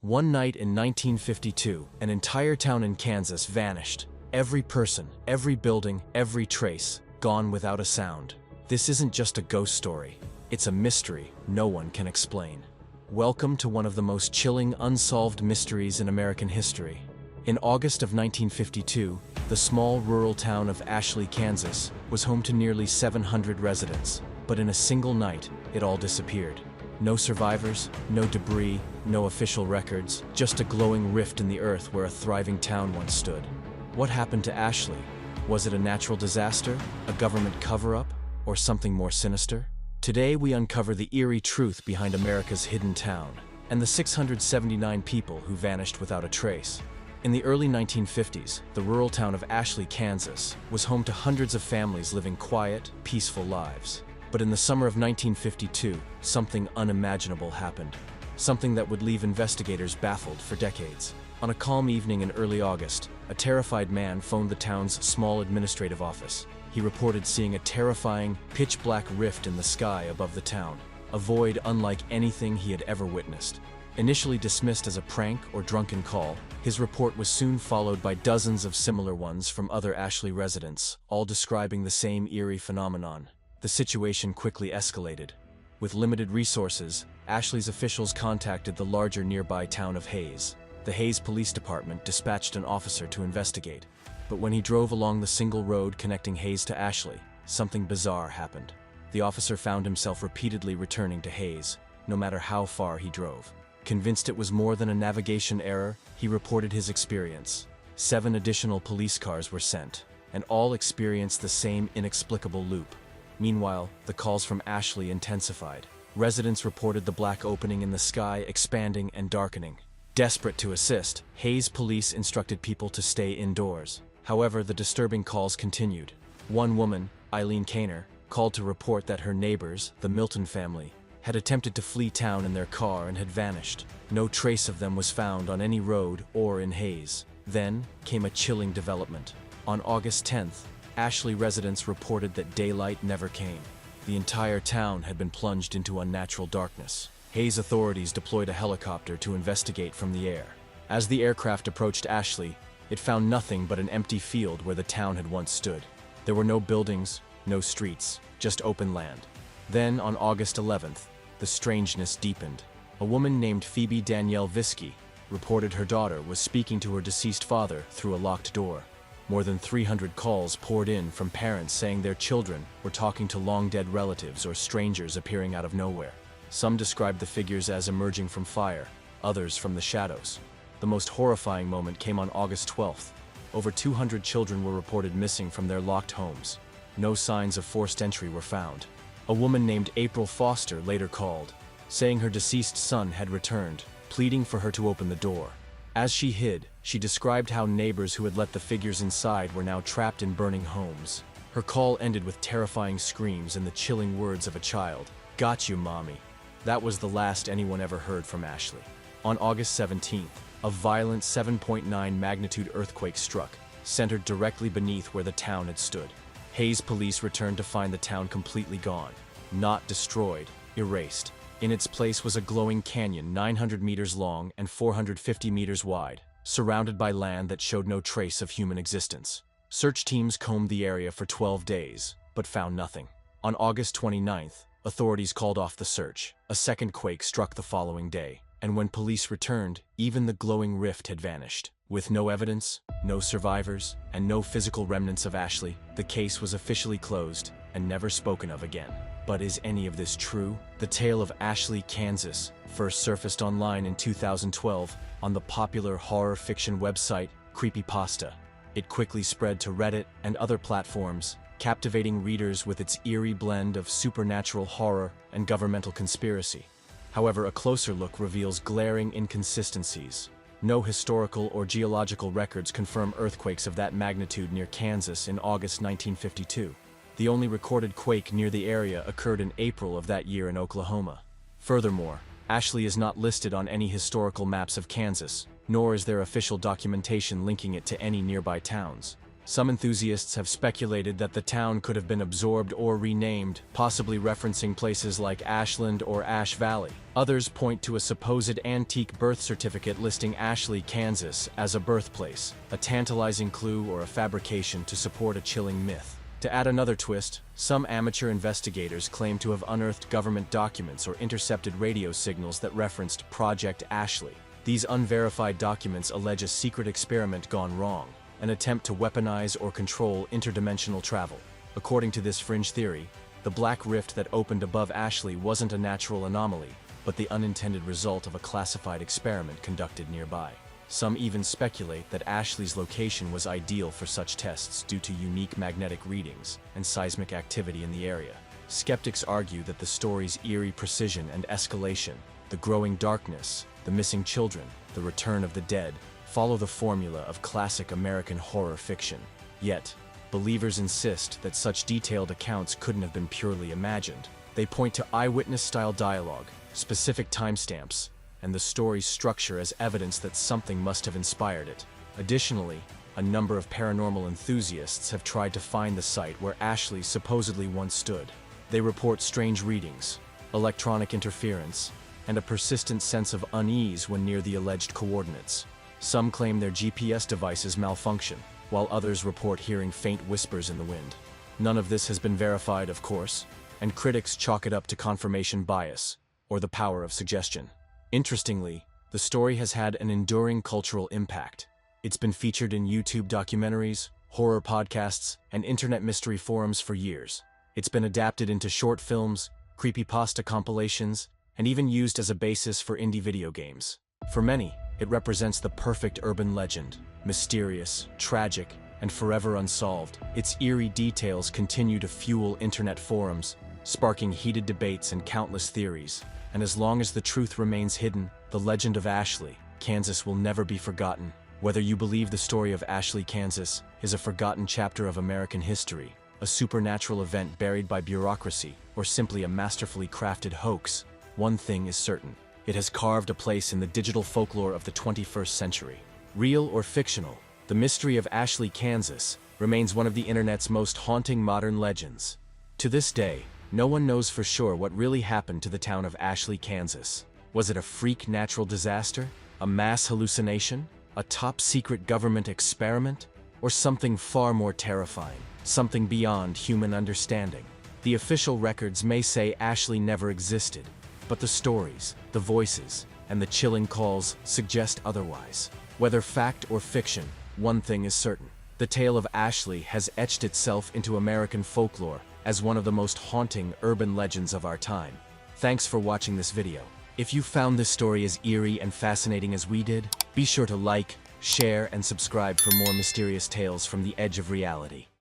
One night in 1952, an entire town in Kansas vanished. Every person, every building, every trace, gone without a sound. This isn't just a ghost story. It's a mystery no one can explain. Welcome to one of the most chilling, unsolved mysteries in American history. In August of 1952, the small rural town of Ashley, Kansas, was home to nearly 700 residents. But in a single night, it all disappeared. No survivors, no debris, no official records, just a glowing rift in the earth where a thriving town once stood. What happened to Ashley? Was it a natural disaster, a government cover-up, or something more sinister? Today we uncover the eerie truth behind America's hidden town, and the 679 people who vanished without a trace. In the early 1950s, the rural town of Ashley, Kansas, was home to hundreds of families living quiet, peaceful lives. But in the summer of 1952, something unimaginable happened. Something that would leave investigators baffled for decades. On a calm evening in early August, a terrified man phoned the town's small administrative office. He reported seeing a terrifying, pitch-black rift in the sky above the town, a void unlike anything he had ever witnessed. Initially dismissed as a prank or drunken call, his report was soon followed by dozens of similar ones from other Ashley residents, all describing the same eerie phenomenon. The situation quickly escalated. With limited resources, Ashley's officials contacted the larger nearby town of Hayes. The Hayes Police Department dispatched an officer to investigate. But when he drove along the single road connecting Hayes to Ashley, something bizarre happened. The officer found himself repeatedly returning to Hayes, no matter how far he drove. Convinced it was more than a navigation error, he reported his experience. 7 additional police cars were sent, and all experienced the same inexplicable loop. Meanwhile, the calls from Ashley intensified. Residents reported the black opening in the sky expanding and darkening. Desperate to assist, Hayes police instructed people to stay indoors. However, the disturbing calls continued. One woman, Eileen Kaner, called to report that her neighbors, the Milton family, had attempted to flee town in their car and had vanished. No trace of them was found on any road or in Hayes. Then came a chilling development. On August 10th, Ashley residents reported that daylight never came. The entire town had been plunged into unnatural darkness. Hayes authorities deployed a helicopter to investigate from the air. As the aircraft approached Ashley, it found nothing but an empty field where the town had once stood. There were no buildings, no streets, just open land. Then, on August 11th, the strangeness deepened. A woman named Phoebe Danielle Visky reported her daughter was speaking to her deceased father through a locked door. More than 300 calls poured in from parents saying their children were talking to long-dead relatives or strangers appearing out of nowhere. Some described the figures as emerging from fire, others from the shadows. The most horrifying moment came on August 12th. Over 200 children were reported missing from their locked homes. No signs of forced entry were found. A woman named April Foster later called, saying her deceased son had returned, pleading for her to open the door. As she hid, she described how neighbors who had let the figures inside were now trapped in burning homes. Her call ended with terrifying screams and the chilling words of a child, "Got you, mommy." That was the last anyone ever heard from Ashley. On August 17th, a violent 7.9 magnitude earthquake struck, centered directly beneath where the town had stood. Hayes police returned to find the town completely gone, not destroyed, erased. In its place was a glowing canyon 900 meters long and 450 meters wide, surrounded by land that showed no trace of human existence. Search teams combed the area for 12 days, but found nothing. On August 29th, authorities called off the search. A second quake struck the following day, and when police returned, even the glowing rift had vanished. With no evidence, no survivors, and no physical remnants of Ashley, the case was officially closed and never spoken of again. But is any of this true? The tale of Ashley, Kansas, first surfaced online in 2012 on the popular horror fiction website Creepypasta. It quickly spread to Reddit and other platforms, captivating readers with its eerie blend of supernatural horror and governmental conspiracy. However, a closer look reveals glaring inconsistencies. No historical or geological records confirm earthquakes of that magnitude near Kansas in August 1952. The only recorded quake near the area occurred in April of that year in Oklahoma. Furthermore, Ashley is not listed on any historical maps of Kansas, nor is there official documentation linking it to any nearby towns. Some enthusiasts have speculated that the town could have been absorbed or renamed, possibly referencing places like Ashland or Ash Valley. Others point to a supposed antique birth certificate listing Ashley, Kansas, as a birthplace, a tantalizing clue or a fabrication to support a chilling myth. To add another twist, some amateur investigators claim to have unearthed government documents or intercepted radio signals that referenced Project Ashley. These unverified documents allege a secret experiment gone wrong, an attempt to weaponize or control interdimensional travel. According to this fringe theory, the black rift that opened above Ashley wasn't a natural anomaly, but the unintended result of a classified experiment conducted nearby. Some even speculate that Ashley's location was ideal for such tests due to unique magnetic readings and seismic activity in the area. Skeptics argue that the story's eerie precision and escalation, the growing darkness, the missing children, the return of the dead, follow the formula of classic American horror fiction. Yet, believers insist that such detailed accounts couldn't have been purely imagined. They point to eyewitness-style dialogue, specific timestamps, and the story's structure as evidence that something must have inspired it. Additionally, a number of paranormal enthusiasts have tried to find the site where Ashley supposedly once stood. They report strange readings, electronic interference, and a persistent sense of unease when near the alleged coordinates. Some claim their GPS devices malfunction, while others report hearing faint whispers in the wind. None of this has been verified, of course, and critics chalk it up to confirmation bias, or the power of suggestion. Interestingly, the story has had an enduring cultural impact. It's been featured in YouTube documentaries, horror podcasts, and internet mystery forums for years. It's been adapted into short films, creepypasta compilations, and even used as a basis for indie video games. For many, it represents the perfect urban legend, mysterious, tragic, and forever unsolved. Its eerie details continue to fuel internet forums, sparking heated debates and countless theories. And as long as the truth remains hidden, the legend of Ashley, Kansas will never be forgotten. Whether you believe the story of Ashley, Kansas is a forgotten chapter of American history, a supernatural event buried by bureaucracy, or simply a masterfully crafted hoax, one thing is certain. It has carved a place in the digital folklore of the 21st century. Real or fictional, the mystery of Ashley, Kansas remains one of the internet's most haunting modern legends. To this day, no one knows for sure what really happened to the town of Ashley, Kansas. Was it a freak natural disaster? A mass hallucination? A top-secret government experiment? Or something far more terrifying? Something beyond human understanding? The official records may say Ashley never existed, but the stories, the voices, and the chilling calls suggest otherwise. Whether fact or fiction, one thing is certain. The tale of Ashley has etched itself into American folklore as one of the most haunting urban legends of our time. Thanks for watching this video. If you found this story as eerie and fascinating as we did, be sure to like, share, and subscribe for more mysterious tales from the edge of reality.